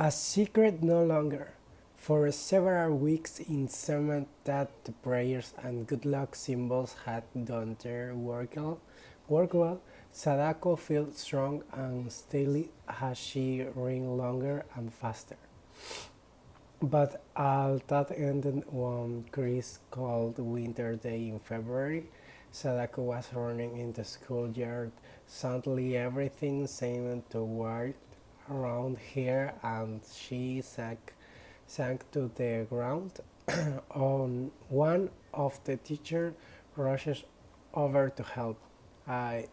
A secret no longer. For several weeks in cement that the prayers and good luck symbols had done their work well, Sadako felt strong and steady as she ran longer and faster. But all that ended one crisp cold winter day in February. Sadako was running in the schoolyard. Suddenly everything seemed to whirl around her and she sank to the ground. On one of the teachers rushes over to help. I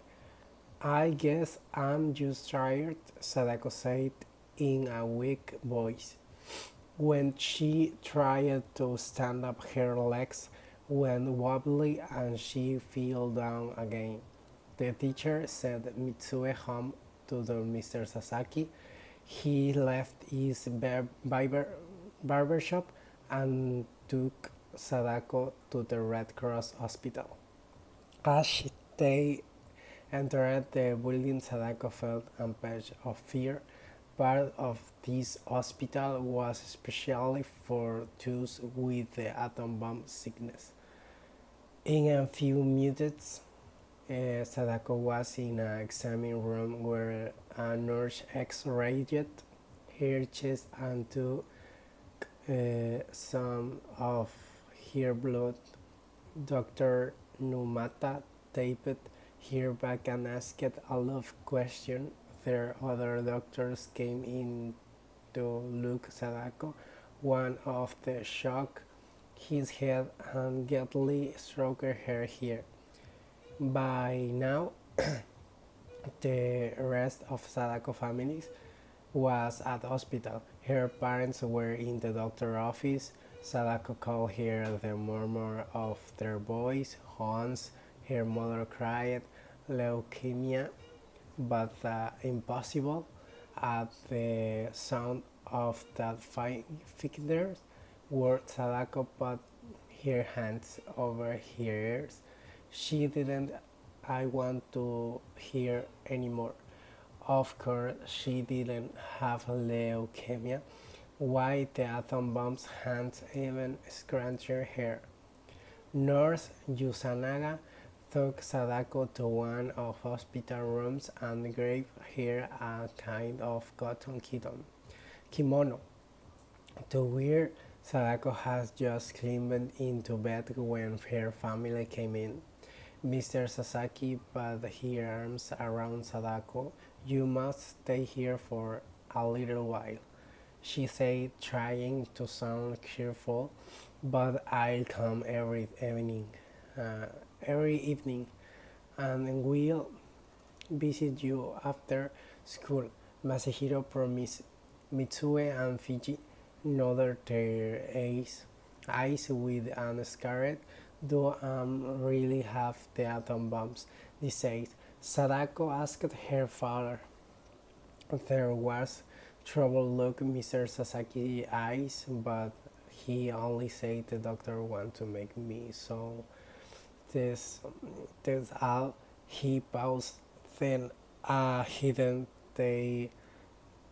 I guess I'm just tired, Sadako said in a weak voice. When she tried to stand up, her legs went wobbly and she fell down again. The teacher sent Mitsue home to the Mr. Sasaki. He left his barber shop and took Sadako to the Red Cross hospital. As they entered the building, Sadako felt a patch of fear. Part of this hospital was especially for those with the atom bomb sickness. In a few minutes, Sadako was in an examining room where a nurse x-rayed her chest and took some of her blood. Dr. Numata taped her back and asked a lot of questions. The other doctors came in to look Sadako. One of the shook his head and gently stroked her hair. By now, the rest of Sadako family was at the hospital. Her parents were in the doctor's office. Sadako could hear the murmur of their voice. Once her mother cried, leukemia, but impossible. At the sound of that figure, word Sadako put her hands over her ears. She didn't I want to hear anymore. Of course, she didn't have leukemia. Why the atom bombs hadn't even scratched her hair. Nurse Yusanaga took Sadako to one of hospital rooms and gave her a kind of cotton kimono to wear. Sadako had just climbed into bed when her family came in. Mr. Sasaki put his arms around Sadako. You must stay here for a little while, she said, trying to sound cheerful, but I'll come uh, every evening, and will visit you after school. Masahiro promised. Mitsue and Fiji nodded their eyes with an scared. Do really have the atom bombs? They said. Sadako asked her father. There was trouble look Mr. Sasaki's eyes, but he only said the doctor want to make me so this this all. He paused, then hidden they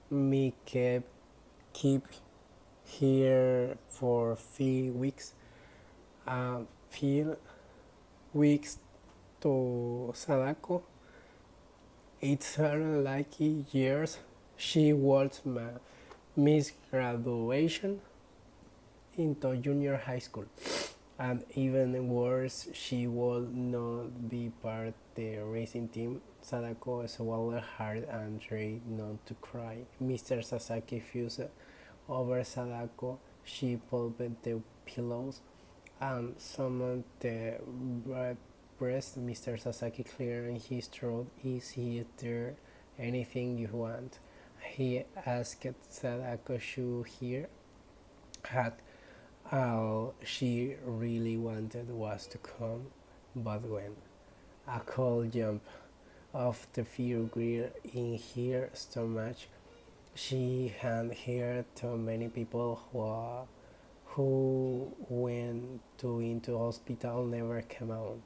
me keep here for few weeks. Few weeks to Sadako. It's her lucky years. She was miss graduation into junior high school. And even worse, she would not be part of the racing team. Sadako swallowed hard and tried not to cry. Mr. Sasaki fused over Sadako. She pulled the pillows and summoned the breast. Mr. Sasaki clearing his throat. Is he there? Anything you want? He asked Sadako should hear. Had all she really wanted was to come, but when a cold jump of the fear grew in her stomach, she had heard too many people who went into hospital never came out.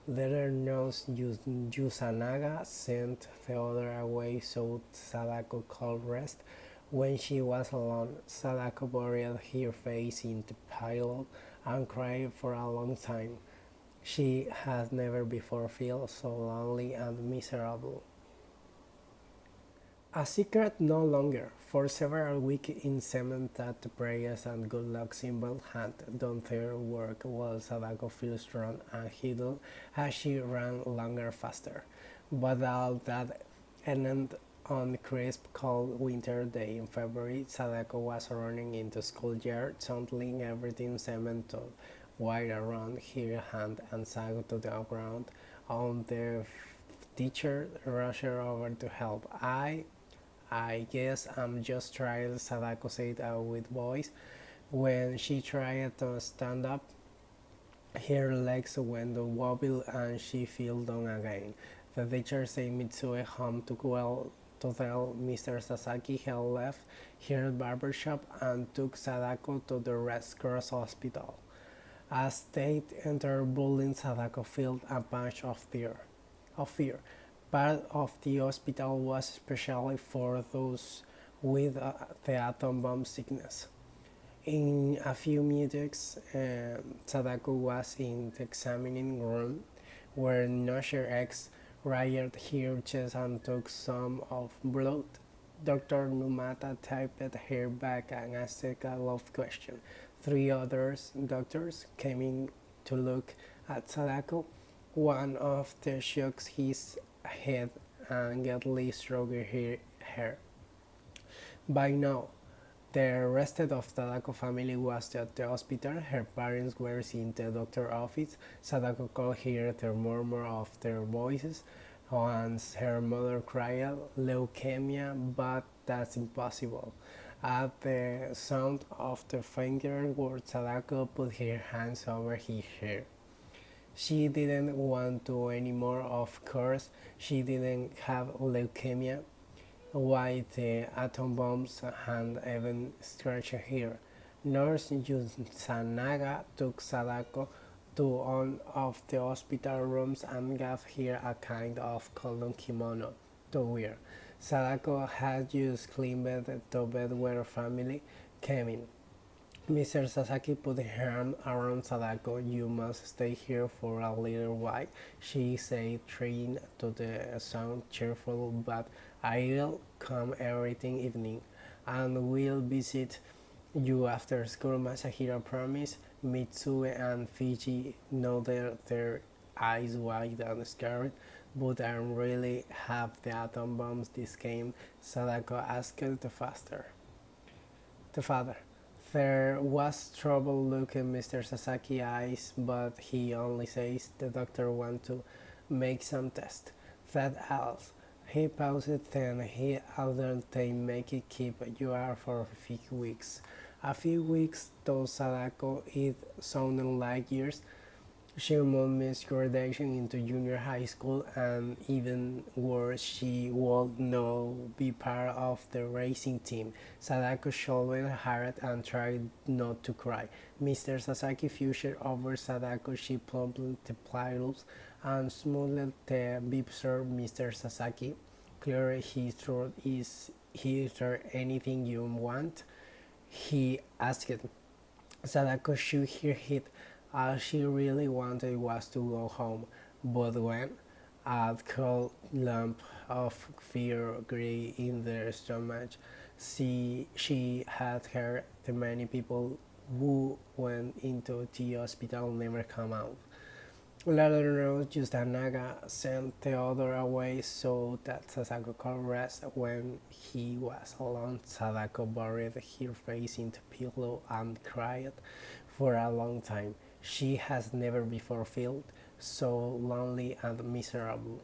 Later nurse Yusanaga sent the other away so Sadako could rest. When she was alone, Sadako buried her face in the pillow and cried for a long time. She had never before felt so lonely and miserable. A secret no longer. For several weeks in cement that the prayers and good luck symbol had done their work while Sadako felt strong and healed as she ran longer faster. But all that ended on crisp cold winter day in February. Sadako was running into schoolyard, tumbling everything cemented wide around her hand and sank to the ground. On the teacher rushed over to help. I guess I'm just trying, Sadako said with voice. When she tried to stand up, her legs went wobble and she fell down again. The teacher sent Mitsue home to tell Mr. Sasaki had left her barbershop and took Sadako to the Red Cross hospital. As they entered building, Sadako felt a bunch of fear. Part of the hospital was especially for those with the atom bomb sickness. In a few minutes, Sadako was in the examining room where Nosher X rired her chest and took some of blood. Dr. Numata typed her back and asked a love question. Three other doctors came in to look at Sadako. One of them shook his head and gently stroked her hair. By now, the rest of the Sadako family was at the hospital. Her parents were in the doctor's office. Sadako could hear the murmur of their voices. Once her mother cried, leukemia, but that's impossible. At the sound of the finger word, Sadako put her hands over his hair. She didn't want to anymore, of course. She didn't have leukemia. Why the atom bombs had even scratched her. Nurse Yusanaga took Sadako to one of the hospital rooms and gave her a kind of cotton kimono to wear. Sadako had just climbed to bed where family came in. Mr. Sasaki put her arm around Sadako. You must stay here for a little while, she said, trying to sound cheerful, but I'll come every evening and will visit you after school, Masahiro promised. Mitsue and Fiji nodded, their eyes wide and scared. But I really have the atom bombs this game, Sadako asked the father. There was trouble looking Mr. Sasaki's eyes, but he only says the doctor wants to make some tests. That else. He paused, then he added they make it keep you are for a few weeks. A few weeks to Sadako, it sounded like years. She missed graduation into junior high school, and even worse, she would now be part of the racing team. Sadako shouldered hard and tried not to cry. Mr. Sasaki future over Sadako. She plumped the pillows and smoothed the bibster. Mr. Sasaki cleared his throat. Is there anything you want? He asked. Sadako shook her head. All she really wanted was to go home, but when a cold lump of fear grew in their stomach, she had heard that many people who went into the hospital never come out. Later on, Yusanaga sent the other away so that Sadako could rest. When he was alone, Sadako buried her face in the pillow and cried for a long time. She has never before felt so lonely and miserable.